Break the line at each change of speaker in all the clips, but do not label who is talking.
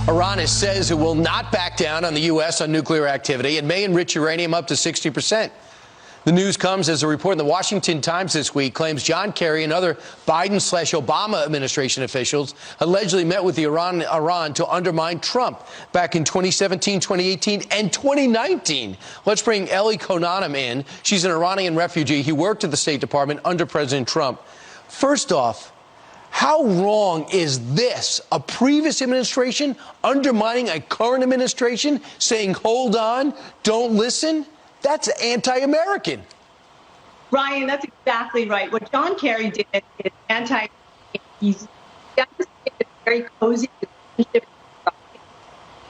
Iran says it will not back down on the U.S. on nuclear activity and may enrich uranium up to 60%. The news comes as a report in the Washington Times this week claims John Kerry and other Biden/Obama administration officials allegedly met with Iran to undermine Trump back in 2017, 2018, and 2019. Let's bring Ellie Konanam in. She's an Iranian refugee. He worked at the State Department under President Trump. First off, how wrong is this? A previous administration undermining a current administration, saying, hold on, don't listen? That's anti-American.
Brian, that's exactly right. What John Kerry did is anti-American. He's demonstrated a very cozy relationship.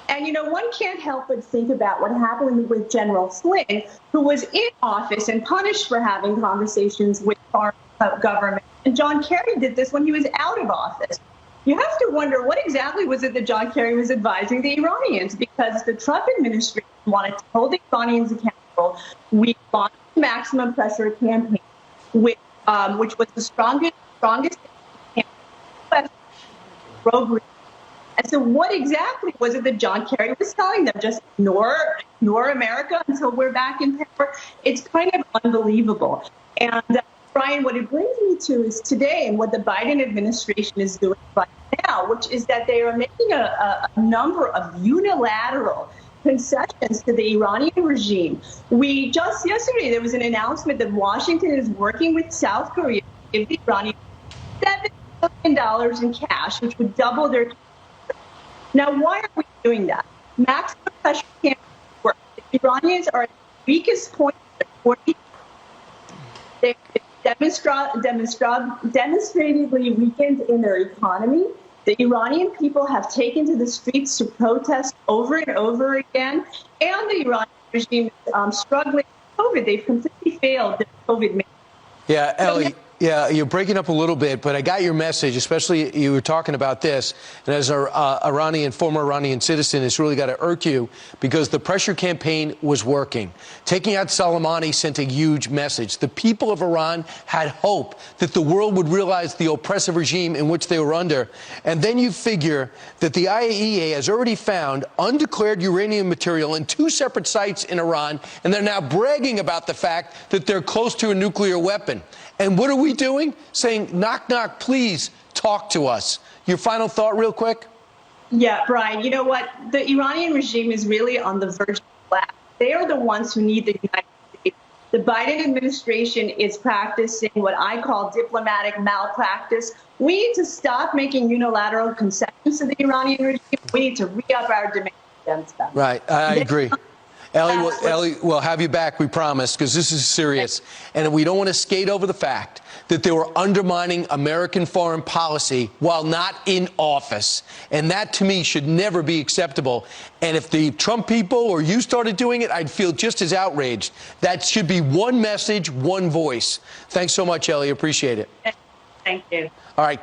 And, one can't help but think about what happened with General Flynn, who was in office and punished for having conversations with foreign government. And John Kerry did this when he was out of office. You have to wonder, what exactly was it that John Kerry was advising the Iranians? Because the Trump administration wanted to hold the Iranians accountable. We launched the maximum pressure campaign, which was the strongest campaign. And so what exactly was it that John Kerry was telling them? Just ignore America until we're back in power? It's kind of unbelievable. And Brian, what it brings me to is today and what the Biden administration is doing right now, which is that they are making a number of unilateral concessions to the Iranian regime. Just yesterday, there was an announcement that Washington is working with South Korea to give the Iranians $7 billion in cash, which would double their. Now, why are we doing that? Maximum pressure can't work. The Iranians are at the weakest point in their 40. They're demonstratively weakened in their economy. The Iranian people have taken to the streets to protest over and over again, and the Iranian regime is struggling with COVID. They've completely failed the COVID mandate.
Yeah, Ellie, you're breaking up a little bit, but I got your message, especially you were talking about this. And as an former Iranian citizen, it's really got to irk you because the pressure campaign was working. Taking out Soleimani sent a huge message. The people of Iran had hope that the world would realize the oppressive regime in which they were under. And then you figure that the IAEA has already found undeclared uranium material in 2 separate sites in Iran, and they're now bragging about the fact that they're close to a nuclear weapon. And what are we doing? Saying, knock, knock, please talk to us. Your final thought real quick?
Yeah, Brian, you know what? The Iranian regime is really on the verge of collapse. They are the ones who need the United States. The Biden administration is practicing what I call diplomatic malpractice. We need to stop making unilateral concessions to the Iranian regime. We need to re-up our demands against them.
Right, I agree. Ellie, we'll have you back, we promise, because this is serious. And we don't want to skate over the fact that they were undermining American foreign policy while not in office. And that, to me, should never be acceptable. And if the Trump people or you started doing it, I'd feel just as outraged. That should be one message, one voice. Thanks so much, Ellie. Appreciate it.
Thank you.
All right.